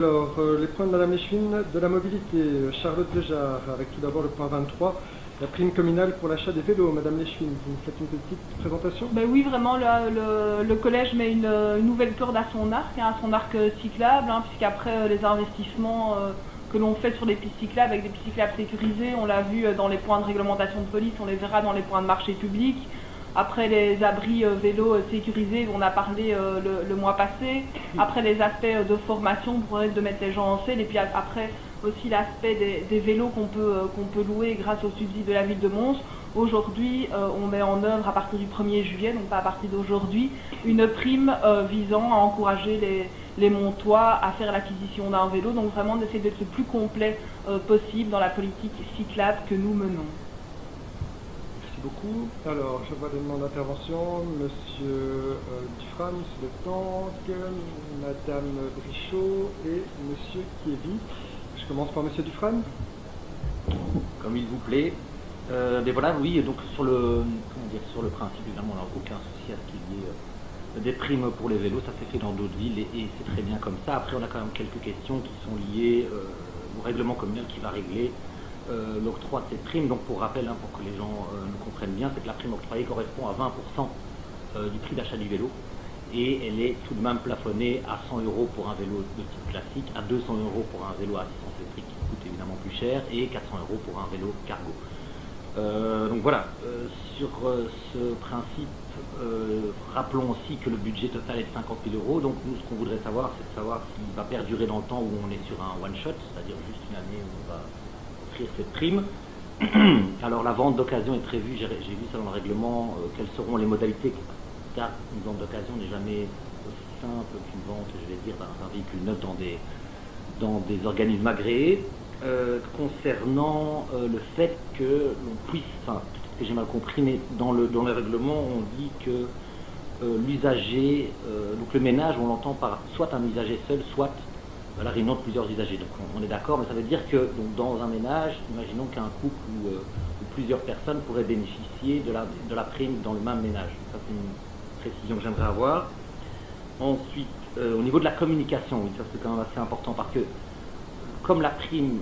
Alors, les points de Madame Leschwin, de la mobilité, Charlotte Béjart, avec tout d'abord le point 23, la prime communale pour l'achat des vélos. Madame Leschwin, vous faites une petite présentation? Ben oui, vraiment, le collège met une nouvelle corde à son arc cyclable, puisqu'après les investissements que l'on fait sur les pistes cyclables, avec des pistes cyclables sécurisées, on l'a vu dans les points de réglementation de police, on les verra dans les points de marché public. Après les abris vélos sécurisés, on a parlé le mois passé. Après les aspects de formation pour de mettre les gens en selle. Et puis après aussi l'aspect des vélos qu'on peut louer grâce au subside de la ville de Mons. Aujourd'hui, on met en œuvre à partir du 1er juillet, donc pas à partir d'aujourd'hui, une prime visant à encourager les Montois à faire l'acquisition d'un vélo. Donc vraiment d'essayer d'être le plus complet possible dans la politique cyclable que nous menons. Beaucoup. Alors, je vois des demandes d'intervention. Monsieur Dufran, Monsieur Le Tank, Madame Brichot et Monsieur Kievi. Je commence par Monsieur Dufran. Comme il vous plaît. Mais voilà, oui, donc sur le principe, évidemment, on n'a aucun souci à ce qu'il y ait des primes pour les vélos. Ça s'est fait dans d'autres villes et c'est très bien comme ça. Après, on a quand même quelques questions qui sont liées au règlement communal qui va régler l'octroi de cette prime. Donc pour rappel, pour que les gens nous comprennent bien, c'est que la prime octroyée correspond à 20% du prix d'achat du vélo et elle est tout de même plafonnée à 100 € pour un vélo de type classique, à 200 € pour un vélo à assistance électrique qui coûte évidemment plus cher et 400 € pour un vélo cargo. Donc voilà, sur ce principe, rappelons aussi que le budget total est de 50 000 €. Donc nous, ce qu'on voudrait savoir, c'est de savoir s'il va perdurer dans le temps où on est sur un one-shot, c'est-à-dire juste une année où on va cette prime. Alors la vente d'occasion est prévue, j'ai vu ça dans le règlement, quelles seront les modalités, car une vente d'occasion n'est jamais aussi simple qu'une vente, je vais dire, d'un véhicule neuf dans des organismes agréés. Concernant le fait que l'on puisse, peut-être que j'ai mal compris, mais dans le règlement on dit que l'usager, donc le ménage, on l'entend par soit un usager seul, soit la réunion de plusieurs usagers. Donc on est d'accord, mais ça veut dire que donc, dans un ménage, imaginons qu'un couple ou plusieurs personnes pourraient bénéficier de la prime dans le même ménage. Ça c'est une précision que j'aimerais avoir. Ensuite, au niveau de la communication, oui, ça c'est quand même assez important parce que comme la prime,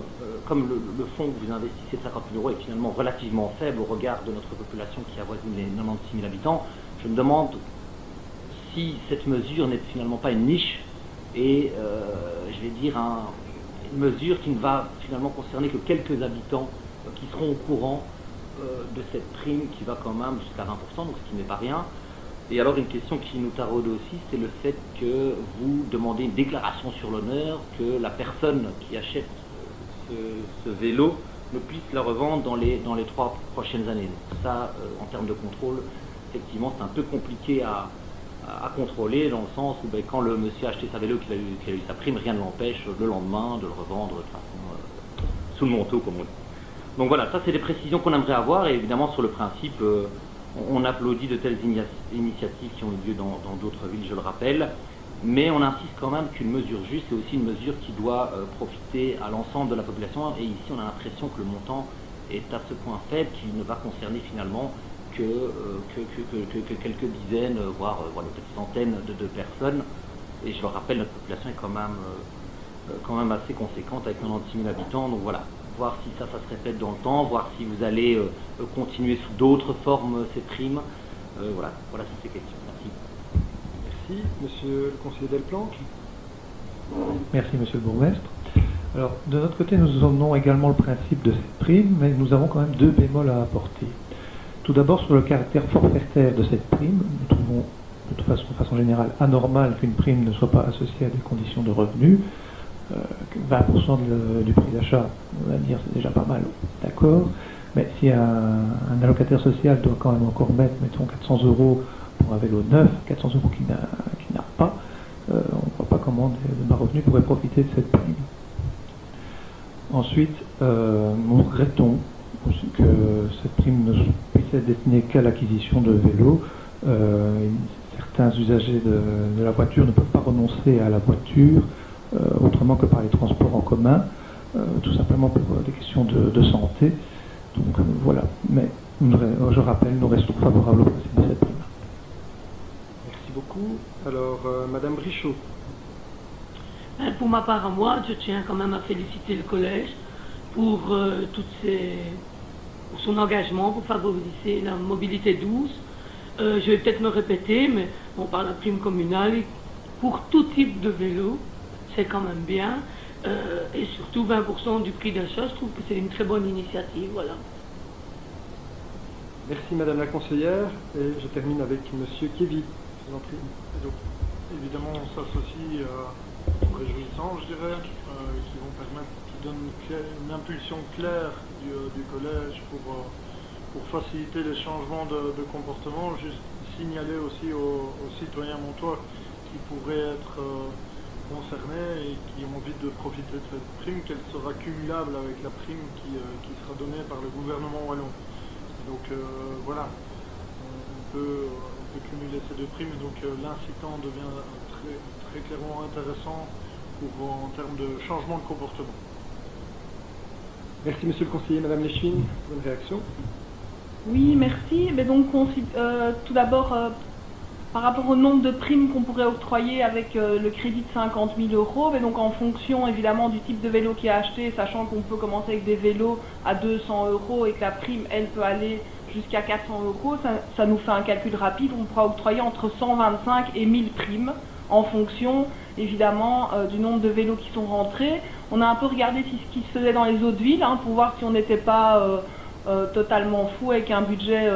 comme le fonds que vous investissez de 50 000 € est finalement relativement faible au regard de notre population qui avoisine les 96 000 habitants, je me demande si cette mesure n'est finalement pas une niche et je vais dire une mesure qui ne va finalement concerner que quelques habitants qui seront au courant de cette prime qui va quand même jusqu'à 20%, donc ce qui n'est pas rien. Et alors une question qui nous taraude aussi, c'est le fait que vous demandez une déclaration sur l'honneur que la personne qui achète ce vélo ne puisse le revendre dans les 3 prochaines années. Donc ça, en termes de contrôle, effectivement c'est un peu compliqué à contrôler, dans le sens où quand le monsieur a acheté sa vélo, qu'il a eu sa prime, rien ne l'empêche le lendemain de le revendre de façon sous le manteau, comme on dit. Donc voilà, ça c'est des précisions qu'on aimerait avoir, et évidemment sur le principe, on applaudit de telles initiatives qui ont eu lieu dans d'autres villes, je le rappelle, mais on insiste quand même qu'une mesure juste est aussi une mesure qui doit profiter à l'ensemble de la population, et ici on a l'impression que le montant est à ce point faible qu'il ne va concerner finalement que quelques dizaines, voire une petite centaine de personnes. Et je le rappelle, notre population est quand même assez conséquente avec 96 000 habitants. Donc voilà, voir si ça se répète dans le temps, voir si vous allez continuer sous d'autres formes ces primes. Voilà toutes ces questions. Merci. Merci. Monsieur le conseiller Delplanque. Merci, monsieur le bourgmestre. Alors, de notre côté, nous soutenons également le principe de cette prime, mais nous avons quand même 2 bémols à apporter. Tout d'abord, sur le caractère forfaitaire de cette prime, nous trouvons de façon générale anormal qu'une prime ne soit pas associée à des conditions de revenus. 20% du prix d'achat, on va dire, c'est déjà pas mal, d'accord, mais si un allocataire social doit quand même encore mettre, mettons, 400 € pour un vélo neuf, 400 € qu'il n'a pas, on ne voit pas comment de bas revenus pourraient profiter de cette prime. Ensuite, nous regrettons que cette prime ne puisse être destinée qu'à l'acquisition de vélos. Certains usagers de la voiture ne peuvent pas renoncer à la voiture autrement que par les transports en commun, tout simplement pour des questions de santé. Donc voilà, mais je rappelle, nous restons favorables au principe de cette prime. Merci beaucoup. Alors, Madame Brichot. Pour ma part à moi, je tiens quand même à féliciter le collège pour pour son engagement pour favoriser la mobilité douce. Je vais peut-être me répéter, mais on parle de la prime communale. Pour tout type de vélo, c'est quand même bien. Et surtout 20% du prix d'achat, je trouve que c'est une très bonne initiative. Voilà. Merci Madame la conseillère. Et je termine avec Monsieur Kévy. Je vous en prie. Donc, évidemment, on s'associe aux réjouissants, je dirais, qui vont permettre, qui donnent une impulsion claire du collège pour faciliter les changements de comportement. Juste signaler aussi aux citoyens montois qui pourraient être concernés et qui ont envie de profiter de cette prime, qu'elle sera cumulable avec la prime qui sera donnée par le gouvernement wallon. Donc voilà, on peut cumuler ces deux primes, donc l'incitant devient très, très clairement intéressant en termes de changement de comportement. Merci Monsieur le conseiller. Madame Leschwin, bonne réaction. Oui, merci. Mais donc, tout d'abord, par rapport au nombre de primes qu'on pourrait octroyer avec le crédit de 50 000 €, mais donc en fonction évidemment du type de vélo qui est acheté, sachant qu'on peut commencer avec des vélos à 200 € et que la prime, elle, peut aller jusqu'à 400 €, ça nous fait un calcul rapide. On pourra octroyer entre 125 et 1000 primes en fonction évidemment du nombre de vélos qui sont rentrés. On a un peu regardé ce qui se faisait dans les autres villes pour voir si on n'était pas totalement fou avec un budget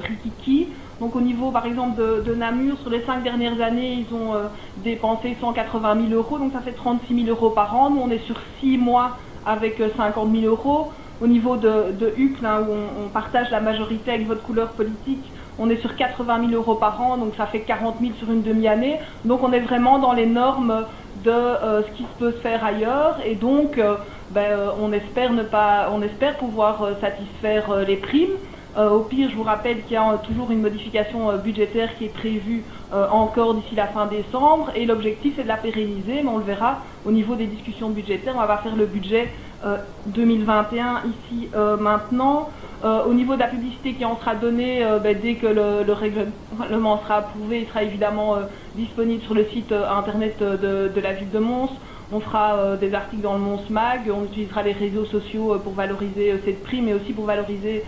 rikiki. Donc au niveau par exemple de Namur, sur les 5 dernières années, ils ont dépensé 180 000 €, donc ça fait 36 000 € par an. Nous on est sur 6 mois avec 50 000 €. Au niveau de Uccle, où on partage la majorité avec votre couleur politique, on est sur 80 000 € par an, donc ça fait 40 000 sur une demi-année. Donc on est vraiment dans les normes de ce qui peut se faire ailleurs, et donc on espère pouvoir satisfaire les primes. Au pire, je vous rappelle qu'il y a toujours une modification budgétaire qui est prévue encore d'ici la fin décembre, et l'objectif c'est de la pérenniser, mais on le verra au niveau des discussions budgétaires. On va faire le budget 2021 ici maintenant. Au niveau de la publicité qui en sera donnée, dès que le règlement sera approuvé, il sera évidemment disponible sur le site internet de la ville de Mons. On fera des articles dans le Mons Mag, on utilisera les réseaux sociaux pour valoriser cette prime, mais aussi pour valoriser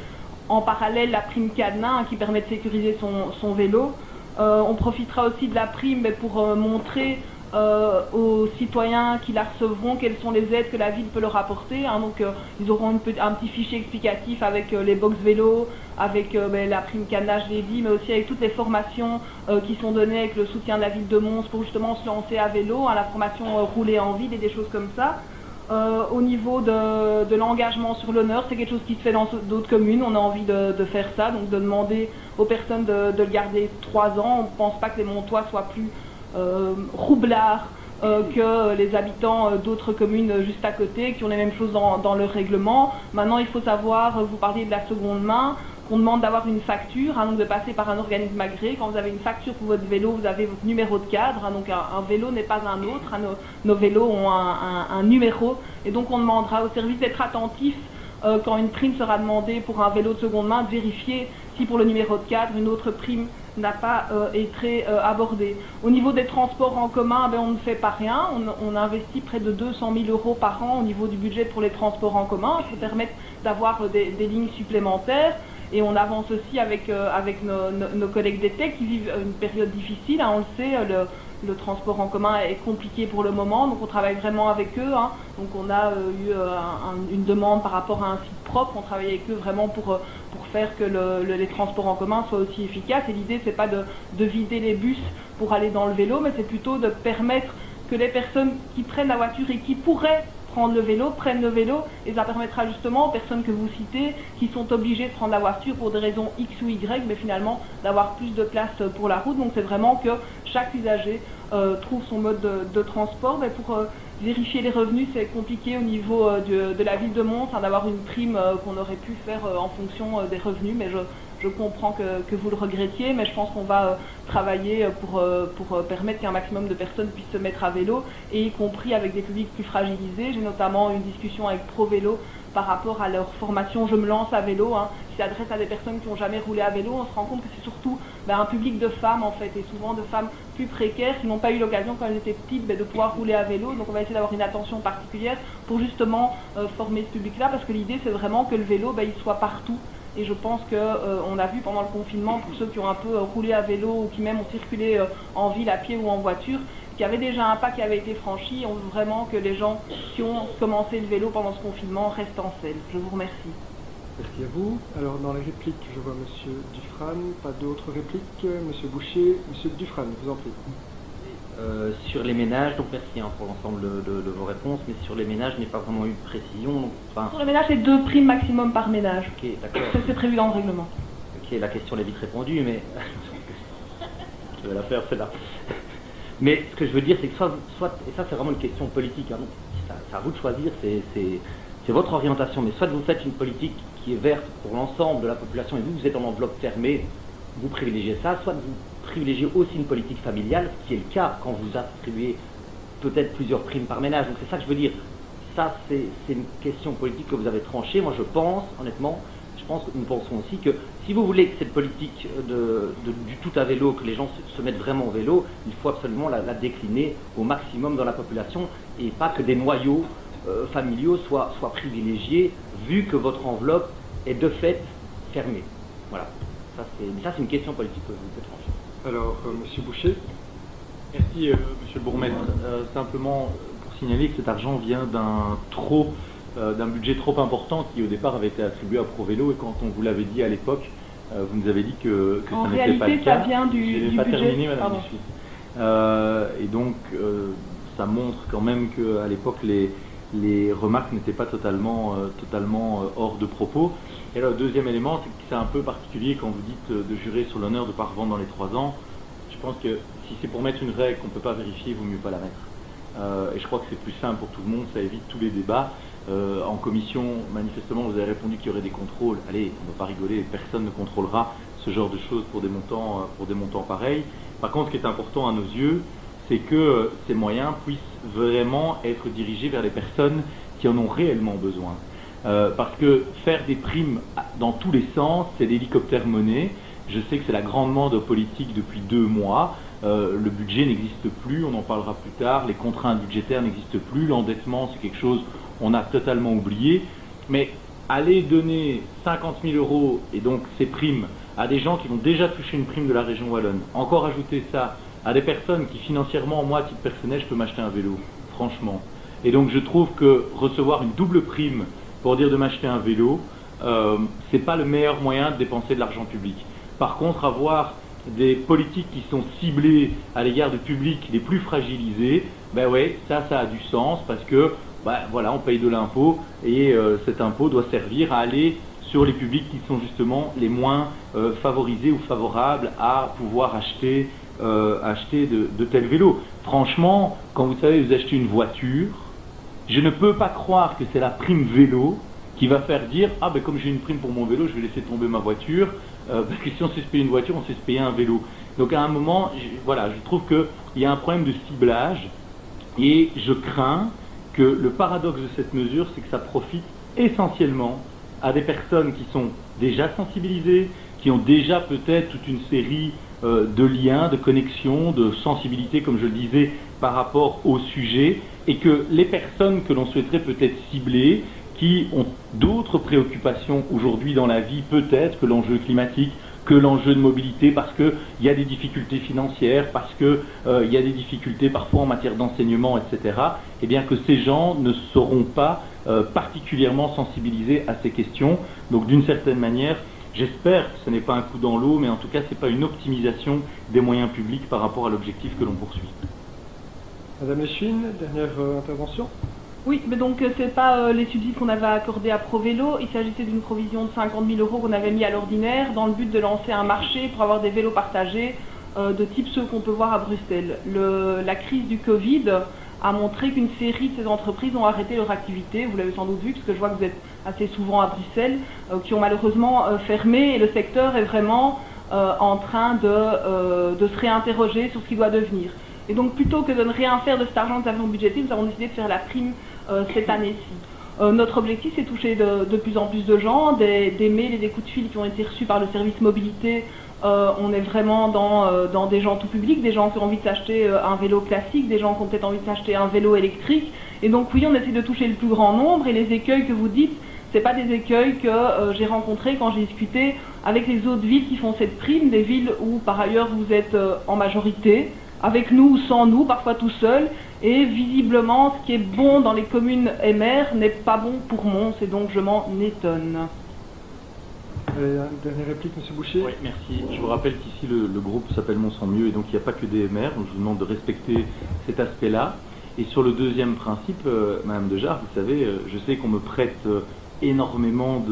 en parallèle la prime cadenas qui permet de sécuriser son vélo. On profitera aussi de la prime pour montrer aux citoyens qui la recevront quelles sont les aides que la ville peut leur apporter. Donc ils auront un petit fichier explicatif avec les box vélo, avec la prime cadenas, je l'ai dit, mais aussi avec toutes les formations qui sont données avec le soutien de la ville de Mons pour justement se lancer à vélo, la formation rouler en ville et des choses comme ça. Au niveau de l'engagement sur l'honneur, c'est quelque chose qui se fait dans d'autres communes. On a envie de faire ça, donc de demander aux personnes de le garder 3 ans. On ne pense pas que les Montois soient plus roublards que les habitants d'autres communes juste à côté, qui ont les mêmes choses dans leur règlement. Maintenant, il faut savoir, vous parliez de la seconde main, qu'on demande d'avoir une facture, donc de passer par un organisme agréé. Quand vous avez une facture pour votre vélo, vous avez votre numéro de cadre, donc un vélo n'est pas un autre, nos vélos ont un numéro, et donc on demandera au service d'être attentif quand une prime sera demandée pour un vélo de seconde main, de vérifier si pour le numéro de cadre, une autre prime n'a pas été abordée. Au niveau des transports en commun, on ne fait pas rien. On investit près de 200 000 € par an au niveau du budget pour les transports en commun, pour permettre d'avoir des lignes supplémentaires. Et on avance aussi avec nos collègues d'ETEC qui vivent une période difficile. On le sait, le transport en commun est compliqué pour le moment, donc on travaille vraiment avec eux. Donc on a eu une demande par rapport à un site propre. On travaille avec eux vraiment pour faire que les transports en commun soient aussi efficaces. Et l'idée, c'est pas de vider les bus pour aller dans le vélo, mais c'est plutôt de permettre que les personnes qui prennent la voiture et qui pourraient prendre le vélo, prennent le vélo, et ça permettra justement aux personnes que vous citez, qui sont obligées de prendre la voiture pour des raisons X ou Y, mais finalement d'avoir plus de place pour la route. Donc c'est vraiment que chaque usager trouve son mode de transport. Mais pour vérifier les revenus, c'est compliqué au niveau de la ville de Mons, d'avoir une prime qu'on aurait pu faire en fonction des revenus, mais je comprends que vous le regrettiez, mais je pense qu'on va travailler pour permettre qu'un maximum de personnes puissent se mettre à vélo, et y compris avec des publics plus fragilisés. J'ai notamment une discussion avec ProVélo par rapport à leur formation Je me lance à vélo, qui s'adresse à des personnes qui n'ont jamais roulé à vélo. On se rend compte que c'est surtout un public de femmes en fait, et souvent de femmes plus précaires qui n'ont pas eu l'occasion quand elles étaient petites de pouvoir rouler à vélo. Donc on va essayer d'avoir une attention particulière pour justement former ce public-là, parce que l'idée c'est vraiment que le vélo il soit partout. Et je pense qu'on a vu pendant le confinement, pour ceux qui ont un peu roulé à vélo ou qui même ont circulé en ville à pied ou en voiture, qu'il y avait déjà un pas qui avait été franchi. On veut vraiment que les gens qui ont commencé le vélo pendant ce confinement restent en selle. Je vous remercie. Merci à vous. Alors dans les répliques, je vois Monsieur Dufrane. Pas d'autres répliques. Monsieur Boucher, Monsieur Dufrane, vous en prie. Sur les ménages, donc merci pour l'ensemble de vos réponses, mais sur les ménages, je n'ai pas vraiment eu de précision. Donc, sur les ménages, c'est 2 primes maximum par ménage. Ok, d'accord. C'est prévu dans le règlement. Ok, la question est vite répondue, mais je vais la faire celle-là. Mais ce que je veux dire, c'est que soit et ça c'est vraiment une question politique, donc c'est à vous de choisir, c'est votre orientation, mais soit vous faites une politique qui est verte pour l'ensemble de la population et vous êtes en enveloppe fermée, vous privilégiez ça, soit vous privilégiez aussi une politique familiale, ce qui est le cas quand vous attribuez peut-être plusieurs primes par ménage. Donc c'est ça que je veux dire. Ça, c'est une question politique que vous avez tranchée. Moi, je pense, honnêtement, que nous pensons aussi que si vous voulez que cette politique du tout à vélo, que les gens se mettent vraiment au vélo, il faut absolument la décliner au maximum dans la population et pas que des noyaux familiaux soient privilégiés, vu que votre enveloppe est de fait fermée. Voilà. Ça, c'est une question politique que vous pouvez trancher. Alors, Monsieur Boucher. Merci, Monsieur le Bourgmestre. Simplement pour signaler que cet argent vient d'un budget trop important qui au départ avait été attribué à ProVélo, et quand on vous l'avait dit à l'époque, vous nous avez dit que ça n'était pas le cas. Ça vient du budget. Pas terminé, Madame Dusuisse. Et donc, ça montre quand même qu'à l'époque, les remarques n'étaient pas totalement hors de propos. Et alors, le deuxième élément, c'est que c'est un peu particulier quand vous dites de jurer sur l'honneur de ne pas revendre dans les 3 ans. Je pense que si c'est pour mettre une règle qu'on ne peut pas vérifier, il vaut mieux pas la mettre. Et je crois que c'est plus simple pour tout le monde, ça évite tous les débats. En commission, manifestement, vous avez répondu qu'il y aurait des contrôles. Allez, on ne va pas rigoler, personne ne contrôlera ce genre de choses pour des montants pareils. Par contre, ce qui est important à nos yeux, c'est que ces moyens puissent vraiment être dirigés vers les personnes qui en ont réellement besoin. Parce que faire des primes dans tous les sens, c'est l'hélicoptère monnaie. Je sais que c'est la grande mode politique depuis 2 mois. Le budget n'existe plus, on en parlera plus tard. Les contraintes budgétaires n'existent plus. L'endettement, c'est quelque chose qu'on a totalement oublié. Mais aller donner 50 000 € et donc ces primes à des gens qui vont déjà toucher une prime de la région wallonne, encore ajouter ça à des personnes qui financièrement, moi à titre personnel, je peux m'acheter un vélo, franchement. Et donc je trouve que recevoir une double prime pour dire de m'acheter un vélo, c'est pas le meilleur moyen de dépenser de l'argent public. Par contre, avoir des politiques qui sont ciblées à l'égard du public les plus fragilisés, ben ouais, ça a du sens parce que voilà, on paye de l'impôt et cet impôt doit servir à aller sur les publics qui sont justement les moins favorisés ou favorables à pouvoir acheter de tels vélos. Franchement, quand vous savez, vous achetez une voiture, je ne peux pas croire que c'est la prime vélo qui va faire dire « Ah ben comme j'ai une prime pour mon vélo, je vais laisser tomber ma voiture, parce que si on sait se payer une voiture, on sait se payer un vélo. » Donc à un moment, je trouve qu'il y a un problème de ciblage et je crains que le paradoxe de cette mesure, c'est que ça profite essentiellement à des personnes qui sont déjà sensibilisées, qui ont déjà peut-être toute une série de liens, de connexions, de sensibilités, comme je le disais, par rapport au sujet, et que les personnes que l'on souhaiterait peut-être cibler, qui ont d'autres préoccupations aujourd'hui dans la vie, peut-être que l'enjeu climatique, que l'enjeu de mobilité, parce qu'il y a des difficultés financières, parce qu'il y a des difficultés parfois en matière d'enseignement, etc., et bien que ces gens ne seront pas particulièrement sensibilisés à ces questions. Donc d'une certaine manière, j'espère que ce n'est pas un coup dans l'eau, mais en tout cas, ce n'est pas une optimisation des moyens publics par rapport à l'objectif que l'on poursuit. Madame Echine, dernière intervention. Oui, mais donc c'est pas les subsides qu'on avait accordés à ProVélo, il s'agissait d'une provision de 50 000 € qu'on avait mis à l'ordinaire dans le but de lancer un marché pour avoir des vélos partagés de type ceux qu'on peut voir à Bruxelles. La crise du Covid a montré qu'une série de ces entreprises ont arrêté leur activité, vous l'avez sans doute vu parce que je vois que vous êtes assez souvent à Bruxelles, qui ont malheureusement fermé, et le secteur est vraiment en train de se réinterroger sur ce qu'il doit devenir. Et donc plutôt que de ne rien faire de cet argent que nous avons budgété, nous avons décidé de faire la prime cette année-ci. Notre objectif, c'est toucher de plus en plus de gens, des mails et des coups de fil qui ont été reçus par le service mobilité. On est vraiment dans des gens tout publics, des gens qui ont envie de s'acheter un vélo classique, des gens qui ont peut-être envie de s'acheter un vélo électrique. Et donc oui, on essaie de toucher le plus grand nombre, et les écueils que vous dites, c'est pas des écueils que j'ai rencontrés quand j'ai discuté avec les autres villes qui font cette prime, des villes où par ailleurs vous êtes en majorité, avec nous ou sans nous, parfois tout seul, et visiblement ce qui est bon dans les communes MR n'est pas bon pour Mons, et donc je m'en étonne. Dernière réplique, M. Boucher. Oui, merci. Je vous rappelle qu'ici le groupe s'appelle Mons en mieux, et donc il n'y a pas que des MR, donc je vous demande de respecter cet aspect-là. Et sur le deuxième principe, Madame Dejarre, vous savez, je sais qu'on me prête énormément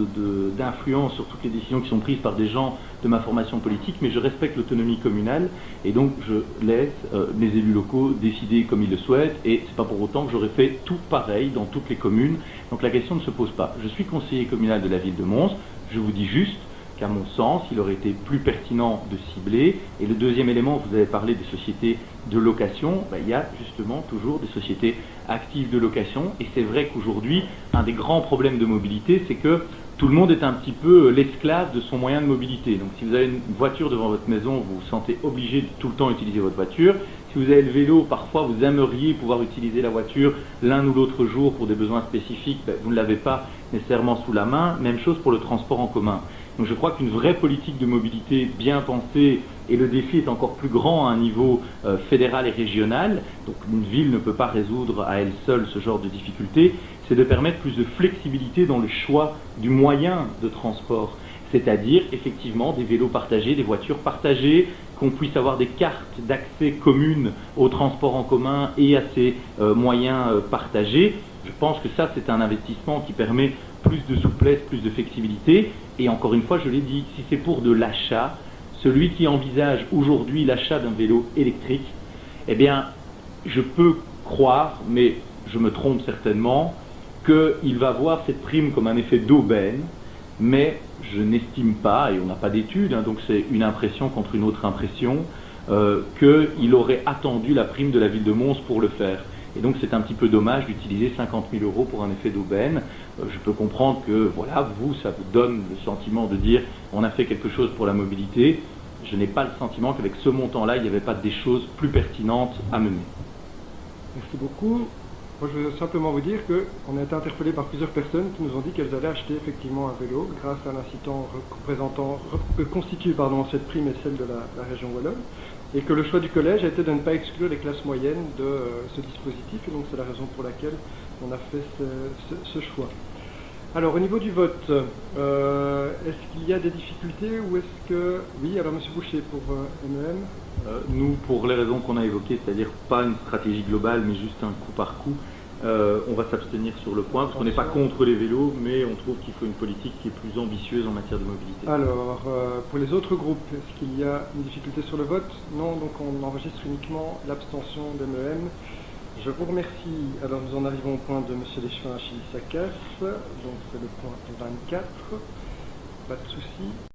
d'influence sur toutes les décisions qui sont prises par des gens de ma formation politique, mais je respecte l'autonomie communale, et donc je laisse mes élus locaux décider comme ils le souhaitent, et c'est pas pour autant que j'aurais fait tout pareil dans toutes les communes, donc la question ne se pose pas. Je suis conseiller communal de la ville de Mons, je vous dis juste qu'à mon sens, il aurait été plus pertinent de cibler. Et le deuxième élément, vous avez parlé des sociétés de location, il y a justement toujours des sociétés actives de location. Et c'est vrai qu'aujourd'hui, un des grands problèmes de mobilité, c'est que tout le monde est un petit peu l'esclave de son moyen de mobilité. Donc si vous avez une voiture devant votre maison, vous vous sentez obligé de tout le temps utiliser votre voiture. Si vous avez le vélo, parfois vous aimeriez pouvoir utiliser la voiture l'un ou l'autre jour pour des besoins spécifiques, vous ne l'avez pas nécessairement sous la main. Même chose pour le transport en commun. Donc je crois qu'une vraie politique de mobilité bien pensée, et le défi est encore plus grand à un niveau fédéral et régional, donc une ville ne peut pas résoudre à elle seule ce genre de difficultés, c'est de permettre plus de flexibilité dans le choix du moyen de transport, c'est-à-dire effectivement des vélos partagés, des voitures partagées, qu'on puisse avoir des cartes d'accès communes au transport en commun et à ces moyens partagés. Je pense que ça, c'est un investissement qui permet plus de souplesse, plus de flexibilité. Et encore une fois, je l'ai dit, si c'est pour de l'achat, celui qui envisage aujourd'hui l'achat d'un vélo électrique, eh bien, je peux croire, mais je me trompe certainement, qu'il va voir cette prime comme un effet d'aubaine, mais je n'estime pas, et on n'a pas d'études, donc c'est une impression contre une autre impression, qu'il aurait attendu la prime de la ville de Mons pour le faire. Et donc c'est un petit peu dommage d'utiliser 50 000 € pour un effet d'aubaine. Je peux comprendre que, voilà, ça vous donne le sentiment de dire on a fait quelque chose pour la mobilité. Je n'ai pas le sentiment qu'avec ce montant-là, il n'y avait pas des choses plus pertinentes à mener. Merci beaucoup. Moi, je veux simplement vous dire qu'on a été interpellé par plusieurs personnes qui nous ont dit qu'elles allaient acheter effectivement un vélo grâce à l'incitant constitue cette prime et celle de la région wallonne, et que le choix du collège a été de ne pas exclure les classes moyennes de ce dispositif, et donc c'est la raison pour laquelle on a fait ce choix. Alors au niveau du vote, est-ce qu'il y a des difficultés ou est-ce que... Oui, alors M. Boucher pour MEM. Nous, pour les raisons qu'on a évoquées, c'est-à-dire pas une stratégie globale mais juste un coup par coup, on va s'abstenir sur le point parce qu'on n'est pas contre les vélos, mais on trouve qu'il faut une politique qui est plus ambitieuse en matière de mobilité. Alors, pour les autres groupes, est-ce qu'il y a une difficulté sur le vote? Non, donc on enregistre uniquement l'abstention d'MEM. Je vous remercie. Alors nous en arrivons au point de M. Léchevin Chilisakis, donc c'est le point 24. Pas de souci.